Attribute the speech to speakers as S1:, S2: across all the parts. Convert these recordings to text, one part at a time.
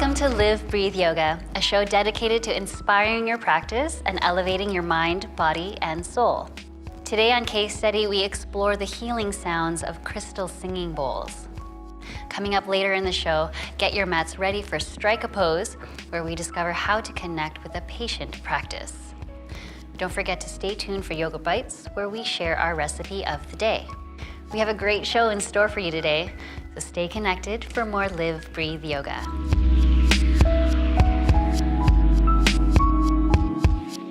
S1: Welcome to Live, Breathe Yoga, a show dedicated to inspiring your practice and elevating your mind, body, and soul. Today on Case Study, we explore the healing sounds of crystal singing bowls. Coming up later in the show, get your mats ready for Strike a Pose, where we discover how to connect with a patient practice. Don't forget to stay tuned for Yoga Bites, where we share our recipe of the day. We have a great show in store for you today, so stay connected for more Live, Breathe Yoga.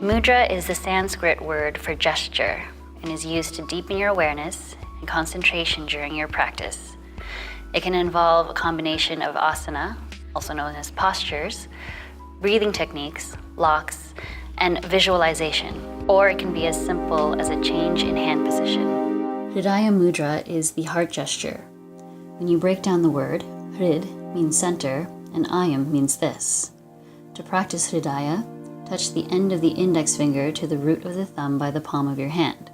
S1: Mudra is the Sanskrit word for gesture and is used to deepen your awareness and concentration during your practice. It can involve a combination of asana, also known as postures, breathing techniques, locks, and visualization, or it can be as simple as a change in hand position. Hridaya Mudra is the heart gesture. When you break down the word, Hrid means center and Ayam means this. To practice Hridaya, touch the end of the index finger to the root of the thumb by the palm of your hand.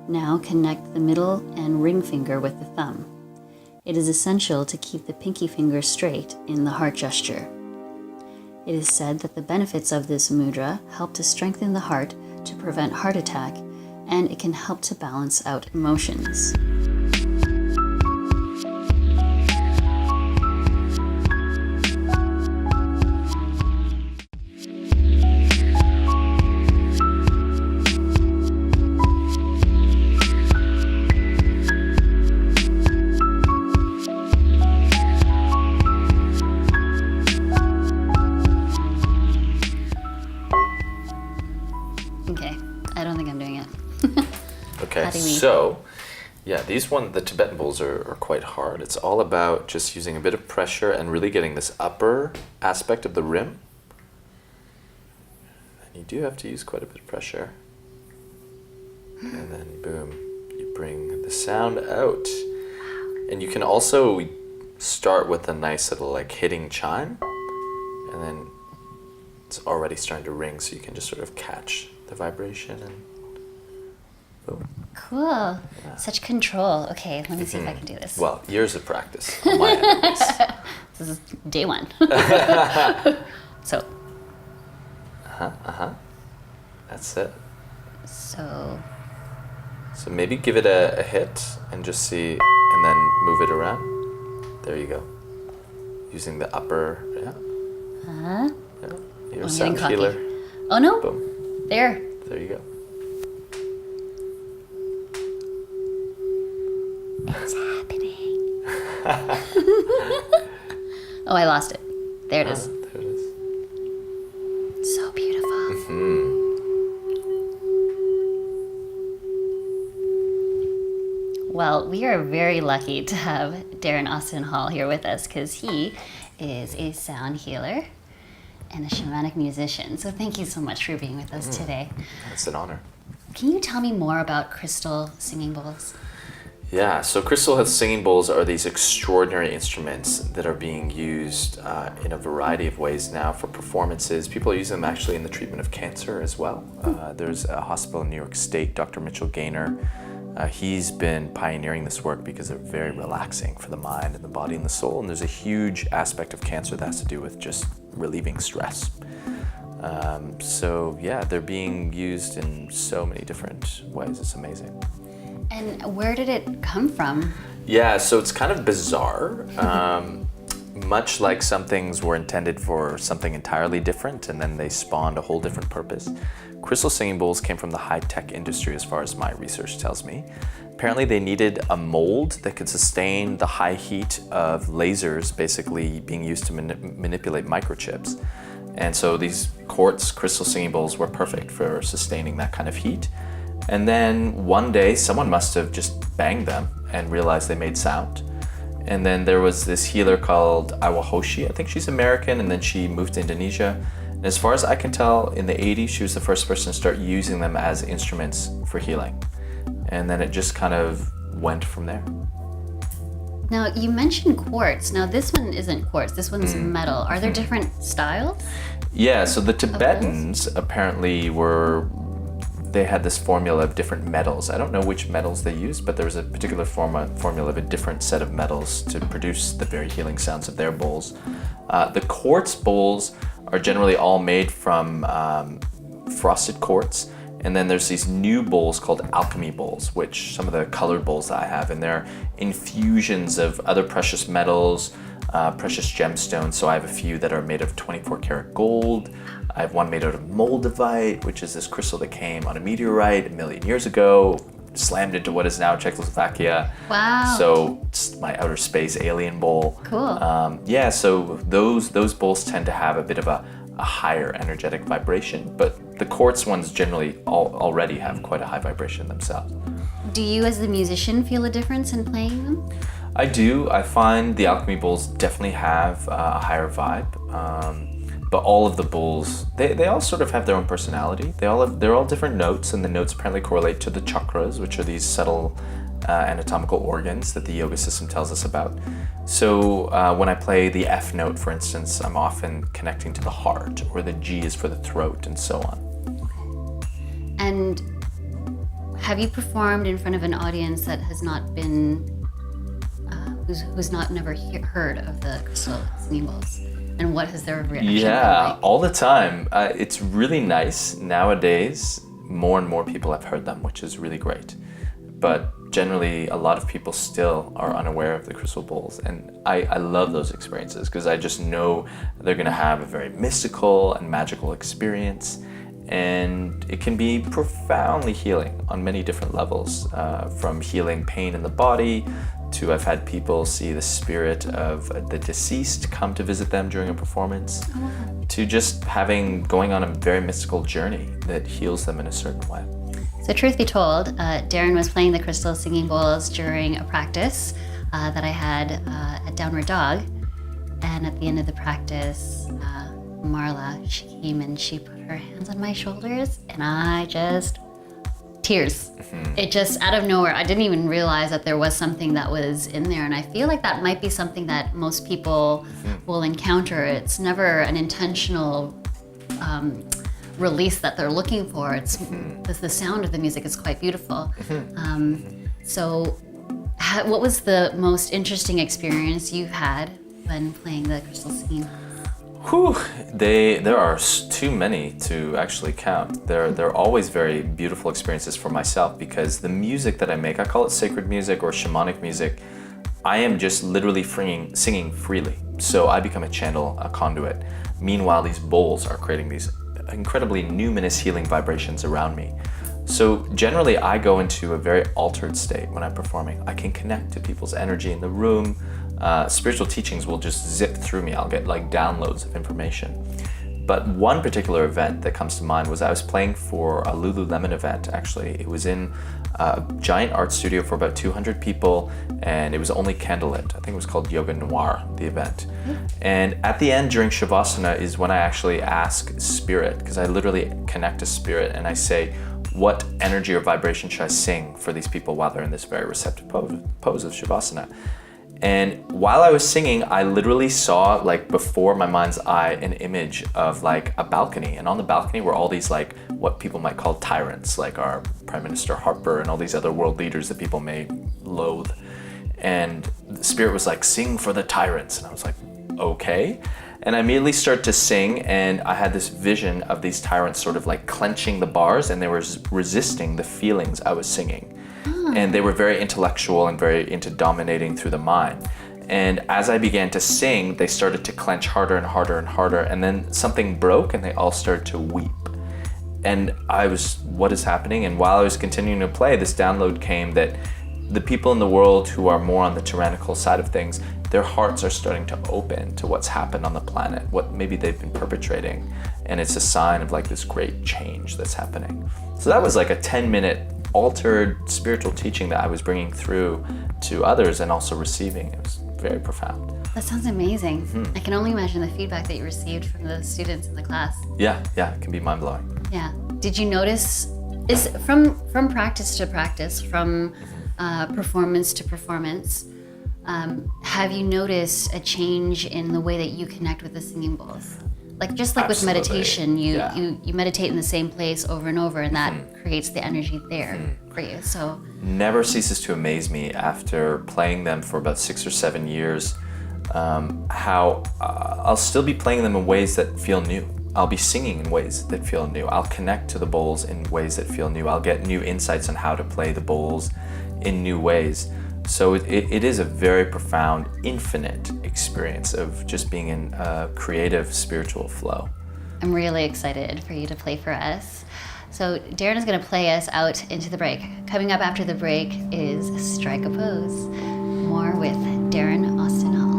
S1: Now connect the middle and ring finger with the thumb. It is essential to keep the pinky finger straight in the heart gesture. It is said that the benefits of this mudra help to strengthen the heart to prevent heart attack, and it can help to balance out emotions.
S2: The Tibetan bowls are quite hard. It's all about just using a bit of pressure and really getting this upper aspect of the rim. And you do have to use quite a bit of pressure. And then boom, you bring the sound out. And you can also start with a nice little hitting chime, and then it's already starting to ring, so you can just sort of catch the vibration and boom.
S1: Cool. Yeah. Such control. Okay, let me see if I can do this.
S2: Well, years of practice on my end at least.
S1: This is day one. So.
S2: That's it.
S1: So
S2: maybe give it a hit and just see, and then move it around. There you go. Using the upper, yeah. You're a sound healer.
S1: Oh no.
S2: Boom.
S1: There
S2: you go.
S1: It's happening. Oh, I lost it. There it is.
S2: There it is.
S1: So beautiful. Well, we are very lucky to have Darren Austin Hall here with us because he is a sound healer and a shamanic musician. So thank you so much for being with us today.
S2: It's an honor.
S1: Can you tell me more about crystal singing bowls?
S2: Yeah, so crystal singing bowls are these extraordinary instruments that are being used in a variety of ways now for performances. People use them actually in the treatment of cancer as well. There's a hospital in New York State, Dr. Mitchell Gaynor. He's been pioneering this work because they're very relaxing for the mind and the body and the soul. And there's a huge aspect of cancer that has to do with just relieving stress. So yeah, they're being used in so many different ways. It's amazing.
S1: And where did it come from?
S2: Yeah, so it's kind of bizarre. Much like some things were intended for something entirely different and then they spawned a whole different purpose. Crystal singing bowls came from the high-tech industry as far as my research tells me. Apparently they needed a mold that could sustain the high heat of lasers basically being used to manipulate microchips. And so these quartz crystal singing bowls were perfect for sustaining that kind of heat. And then one day someone must have just banged them and realized they made sound. And then there was this healer called Awahoshi. I think she's American, and then she moved to Indonesia. And as far as I can tell, in the 80s, she was the first person to start using them as instruments for healing. And then it just kind of went from there.
S1: Now, you mentioned quartz. Now, this one isn't quartz. This one's metal. Are there different styles?
S2: Yeah, so the Tibetans apparently they had this formula of different metals. I don't know which metals they used, but there was a particular formula of a different set of metals to produce the very healing sounds of their bowls. The quartz bowls are generally all made from frosted quartz. And then there's these new bowls called alchemy bowls, which some of the colored bowls that I have, and they're infusions of other precious metals, precious gemstones. So I have a few that are made of 24 karat gold. I have one made out of moldavite, which is this crystal that came on a meteorite 1 million years ago, slammed into what is now Czechoslovakia.
S1: Wow.
S2: So it's my outer space alien bowl.
S1: Cool.
S2: Yeah, so those bowls tend to have a bit of a higher energetic vibration, but the quartz ones generally already have quite a high vibration themselves.
S1: Do you as the musician feel a difference in playing them?
S2: I do. I find the alchemy bowls definitely have a higher vibe, but all of the bowls, they all sort of have their own personality. They're all different notes, and the notes apparently correlate to the chakras, which are these subtle anatomical organs that the yoga system tells us about. So when I play the F note, for instance, I'm often connecting to the heart, or the G is for the throat, and so on.
S1: And have you performed in front of an audience that has not been, who's never heard of the crystal singing bowls? And what has their reaction been like?
S2: All the time. It's really nice. Nowadays, more and more people have heard them, which is really great. But generally, a lot of people still are unaware of the crystal bowls. And I love those experiences because I just know they're going to have a very mystical and magical experience. And it can be profoundly healing on many different levels, from healing pain in the body to I've had people see the spirit of the deceased come to visit them during a performance, to just going on a very mystical journey that heals them in a certain way.
S1: So truth be told, Darren was playing the crystal singing bowls during a practice that I had at Downward Dog. And at the end of the practice, Marla, she came and she put her hands on my shoulders, and tears. It just, out of nowhere, I didn't even realize that there was something that was in there. And I feel like that might be something that most people will encounter. It's never an intentional release that they're looking for. It's the sound of the music is quite beautiful. So what was the most interesting experience you've had when playing the crystal singing?
S2: There are too many to actually count. They're always very beautiful experiences for myself because the music that I make, I call it sacred music or shamanic music. I am just literally singing freely. So I become a channel, a conduit. Meanwhile, these bowls are creating these incredibly numinous healing vibrations around me. So generally I go into a very altered state when I'm performing. I can connect to people's energy in the room. Spiritual teachings will just zip through me. I'll get like downloads of information. But one particular event that comes to mind was I was playing for a Lululemon event, actually. It was in a giant art studio for about 200 people, and it was only candlelit. I think it was called Yoga Noir, the event. And at the end, during Shavasana, is when I actually ask spirit, because I literally connect to spirit, and I say, what energy or vibration should I sing for these people while they're in this very receptive pose of Shavasana? And while I was singing, I literally saw, like, before my mind's eye, an image of like a balcony. And on the balcony were all these like what people might call tyrants, like our Prime Minister Harper and all these other world leaders that people may loathe. And the spirit was like, sing for the tyrants. And I was like, okay. And I immediately started to sing, and I had this vision of these tyrants sort of like clenching the bars, and they were resisting the feelings I was singing. And they were very intellectual and very into dominating through the mind. And as I began to sing, they started to clench harder and harder and harder. And then something broke and they all started to weep. And I was, what is happening? And while I was continuing to play, this download came that the people in the world who are more on the tyrannical side of things, their hearts are starting to open to what's happened on the planet, what maybe they've been perpetrating. And it's a sign of like this great change that's happening. So that was like a 10-minute altered spiritual teaching that I was bringing through to others and also receiving. It was very profound.
S1: That sounds amazing. I can only imagine the feedback that you received from the students in the class.
S2: Yeah, it can be mind-blowing.
S1: Yeah. Did you notice, is from practice to practice, from performance to performance, have you noticed a change in the way that you connect with the singing bowls? Like just like
S2: Absolutely.
S1: With meditation, you meditate in the same place over and over, and that creates the energy there for you. So
S2: never ceases to amaze me after playing them for about 6 or 7 years. how I'll still be playing them in ways that feel new. I'll be singing in ways that feel new. I'll connect to the bowls in ways that feel new. I'll get new insights on how to play the bowls in new ways. So it is a very profound, infinite experience of just being in a creative, spiritual flow.
S1: I'm really excited for you to play for us. So Darren is going to play us out into the break. Coming up after the break is Strike a Pose. More with Darren Austin Hall.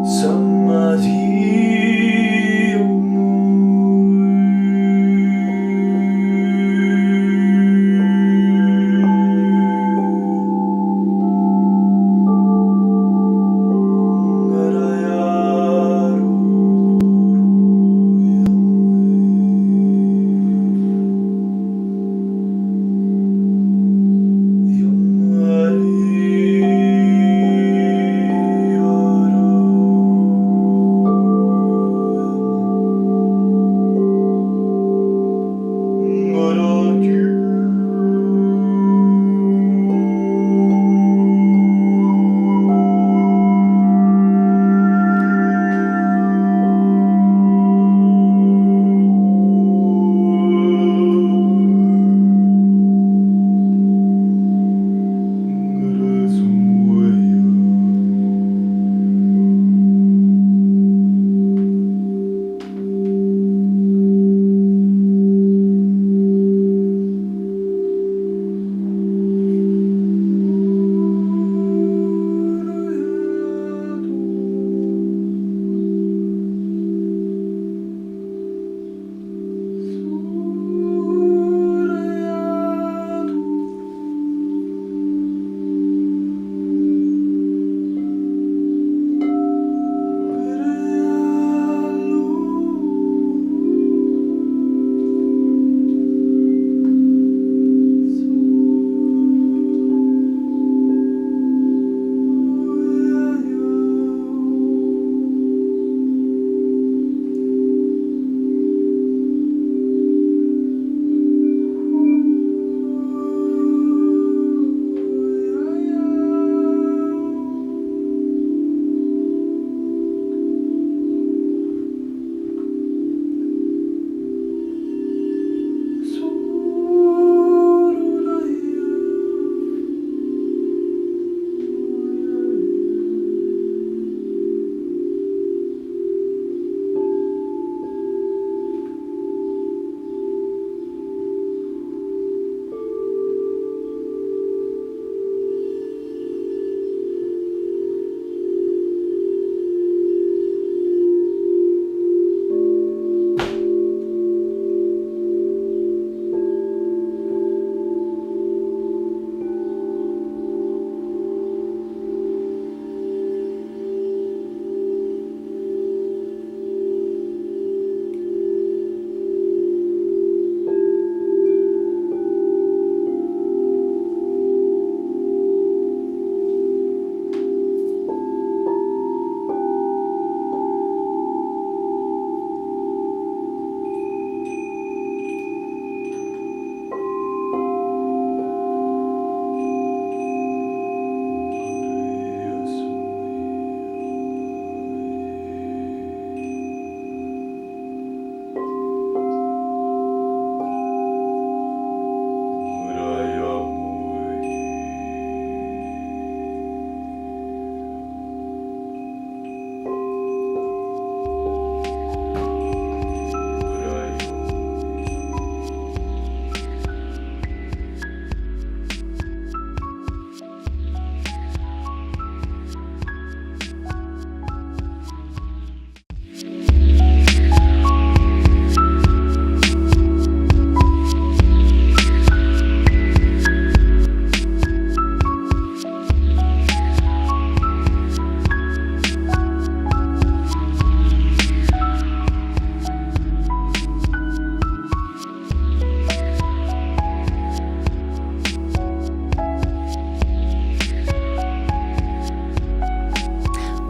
S3: Samadhi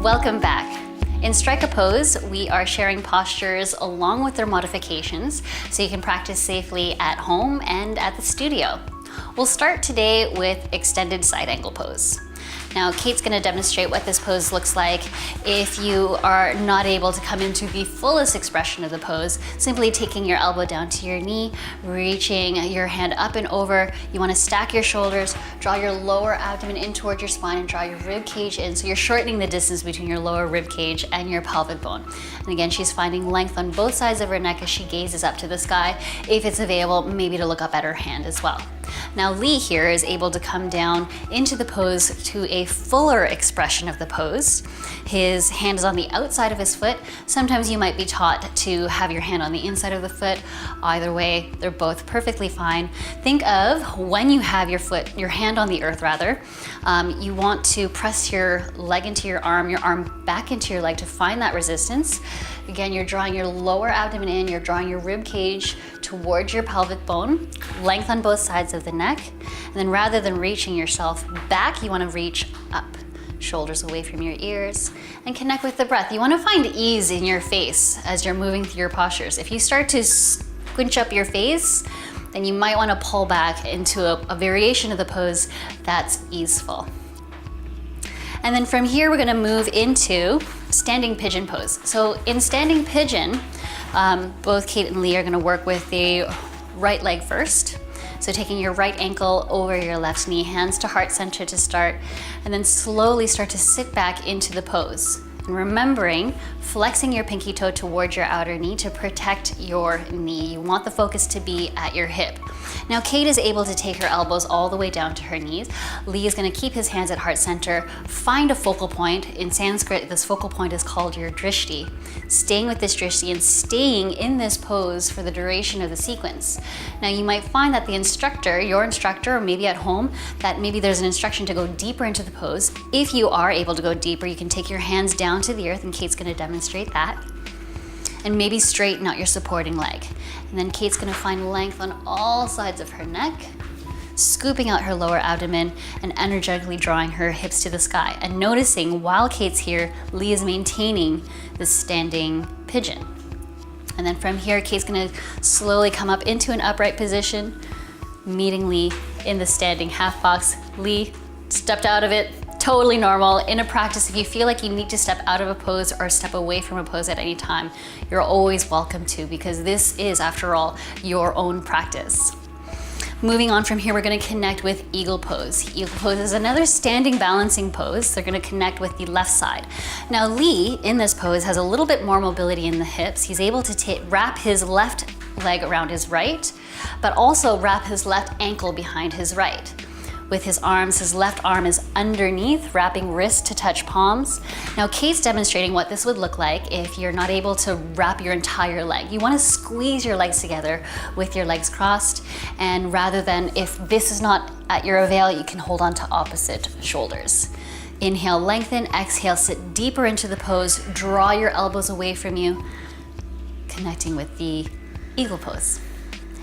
S1: Welcome back. In Strike a Pose, we are sharing postures along with their modifications so you can practice safely at home and at the studio. We'll start today with extended side angle pose. Now, Kate's gonna demonstrate what this pose looks like if you are not able to come into the fullest expression of the pose, simply taking your elbow down to your knee, reaching your hand up and over. You wanna stack your shoulders, draw your lower abdomen in towards your spine and draw your rib cage in. So you're shortening the distance between your lower rib cage and your pelvic bone. And again, she's finding length on both sides of her neck as she gazes up to the sky. If it's available, maybe to look up at her hand as well. Now Lee here is able to come down into the pose to a fuller expression of the pose. His hand is on the outside of his foot. Sometimes you might be taught to have your hand on the inside of the foot. Either way, they're both perfectly fine. Think of when you have your hand on the earth rather, you want to press your leg into your arm back into your leg to find that resistance. Again, you're drawing your lower abdomen in, you're drawing your rib cage towards your pelvic bone, length on both sides of the neck. And then rather than reaching yourself back, you want to reach up, shoulders away from your ears, and connect with the breath. You want to find ease in your face as you're moving through your postures. If you start to squinch up your face, then you might want to pull back into a variation of the pose that's easeful. And then from here, we're gonna move into standing pigeon pose. So in standing pigeon, both Kate and Lee are gonna work with the right leg first. So taking your right ankle over your left knee, hands to heart center to start, and then slowly start to sit back into the pose. And remembering, flexing your pinky toe towards your outer knee to protect your knee. You want the focus to be at your hip. Now Kate is able to take her elbows all the way down to her knees. Lee is gonna keep his hands at heart center, find a focal point. In Sanskrit, this focal point is called your drishti. Staying with this drishti and staying in this pose for the duration of the sequence. Now you might find that the instructor, your instructor, or maybe at home, that maybe there's an instruction to go deeper into the pose. If you are able to go deeper, you can take your hands down to the earth, and Kate's gonna demonstrate that. And maybe straighten out your supporting leg. And then Kate's gonna find length on all sides of her neck, scooping out her lower abdomen and energetically drawing her hips to the sky. And noticing while Kate's here, Lee is maintaining the standing pigeon. And then from here, Kate's gonna slowly come up into an upright position, meeting Lee in the standing half box. Lee stepped out of it. Totally normal. In a practice, if you feel like you need to step out of a pose or step away from a pose at any time, you're always welcome to, because this is, after all, your own practice. Moving on from here, we're gonna connect with eagle pose. Eagle pose is another standing balancing pose. They're gonna connect with the left side. Now Lee, in this pose, has a little bit more mobility in the hips. He's able to wrap his left leg around his right, but also wrap his left ankle behind his right. With his arms, his left arm is underneath, wrapping wrist to touch palms. Now Kate's demonstrating what this would look like if you're not able to wrap your entire leg. You wanna squeeze your legs together with your legs crossed, and rather than, if this is not at your avail, you can hold on to opposite shoulders. Inhale, lengthen, exhale, sit deeper into the pose, draw your elbows away from you, connecting with the eagle pose.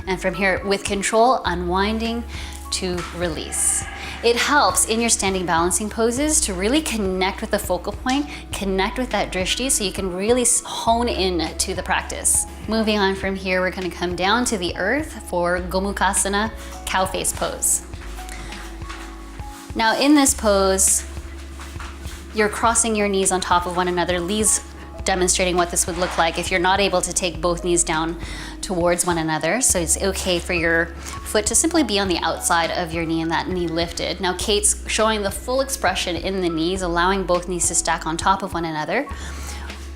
S1: And from here, with control, unwinding, to release. It helps in your standing balancing poses to really connect with the focal point, connect with that drishti, so you can really hone in to the practice. Moving on from here, we're gonna come down to the earth for Gomukhasana cow face pose. Now in this pose, you're crossing your knees on top of one another. Lee's demonstrating what this would look like if you're not able to take both knees down towards one another. So it's okay for your foot to simply be on the outside of your knee and that knee lifted. Now Kate's showing the full expression in the knees, allowing both knees to stack on top of one another.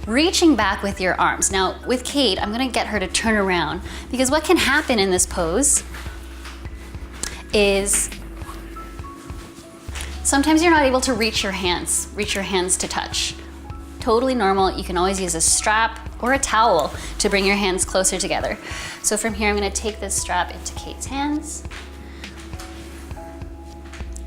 S1: Reaching back with your arms. Now with Kate, I'm gonna get her to turn around, because what can happen in this pose is sometimes you're not able to reach your hands to touch. Totally normal. You can always use a strap or a towel to bring your hands closer together. So from here, I'm gonna take this strap into Kate's hands.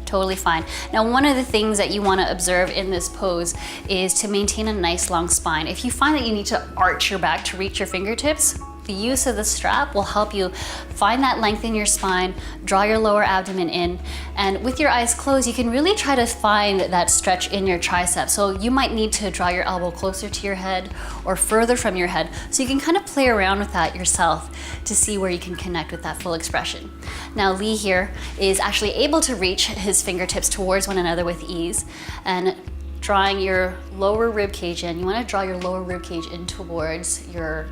S1: Totally fine. Now, one of the things that you wanna observe in this pose is to maintain a nice long spine. If you find that you need to arch your back to reach your fingertips, The use of the strap will help you find that length in your spine, draw your lower abdomen in, and with your eyes closed, you can really try to find that stretch in your tricep. So you might need to draw your elbow closer to your head or further from your head, so you can kind of play around with that yourself to see where you can connect with that full expression. Now Lee here is actually able to reach his fingertips towards one another with ease, and drawing your lower rib cage in. You want to draw your lower rib cage in towards your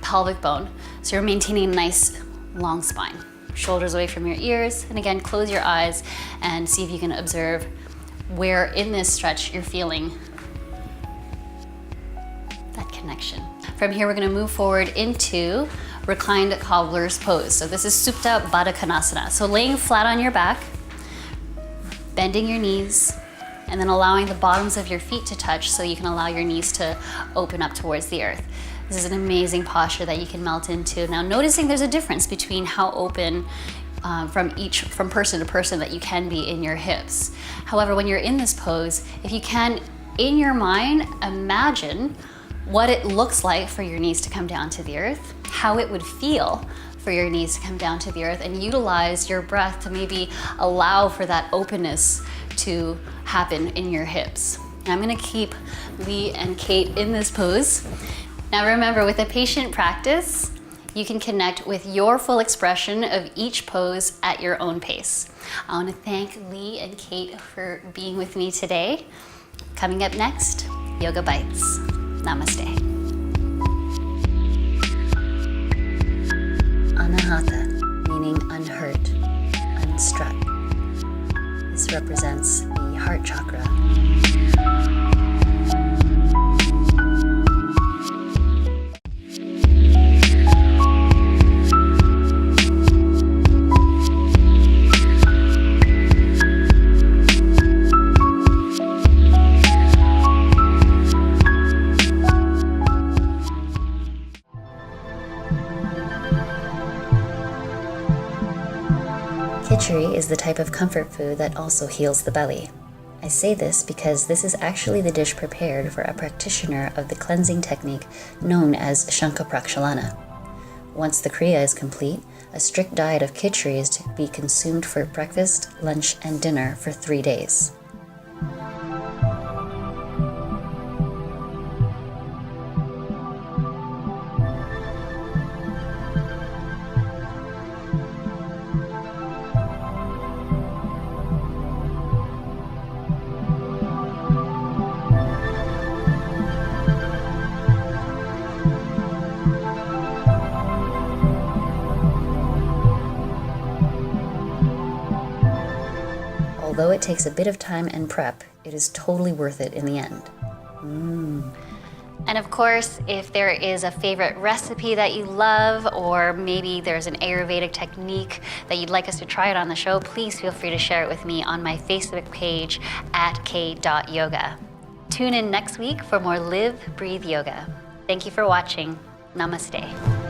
S1: pelvic bone, so you're maintaining a nice long spine. Shoulders away from your ears, and again, close your eyes and see if you can observe where in this stretch you're feeling that connection. From here, we're going to move forward into reclined cobbler's pose. So this is Supta Baddhakonasana. So laying flat on your back, bending your knees, and then allowing the bottoms of your feet to touch so you can allow your knees to open up towards the earth. This is an amazing posture that you can melt into. Now, noticing there's a difference between how open from person to person that you can be in your hips. However, when you're in this pose, if you can, in your mind, imagine what it looks like for your knees to come down to the earth, how it would feel for your knees to come down to the earth, and utilize your breath to maybe allow for that openness to happen in your hips. Now, I'm gonna keep Lee and Kate in this pose. Now remember, with a patient practice, you can connect with your full expression of each pose at your own pace. I wanna thank Lee and Kate for being with me today. Coming up next, Yoga Bites. Namaste. Anahata, meaning unhurt, unstruck. This represents the heart chakra. Khichdi is the type of comfort food that also heals the belly. I say this because this is actually the dish prepared for a practitioner of the cleansing technique known as Shankaprakshalana. Once the kriya is complete, a strict diet of khichdi is to be consumed for breakfast, lunch, and dinner for 3 days. Although it takes a bit of time and prep, it is totally worth it in the end. And of course, if there is a favorite recipe that you love, or maybe there's an Ayurvedic technique that you'd like us to try it on the show, please feel free to share it with me on my Facebook page at k.yoga. Tune in next week for more Live, Breathe Yoga. Thank you for watching. Namaste.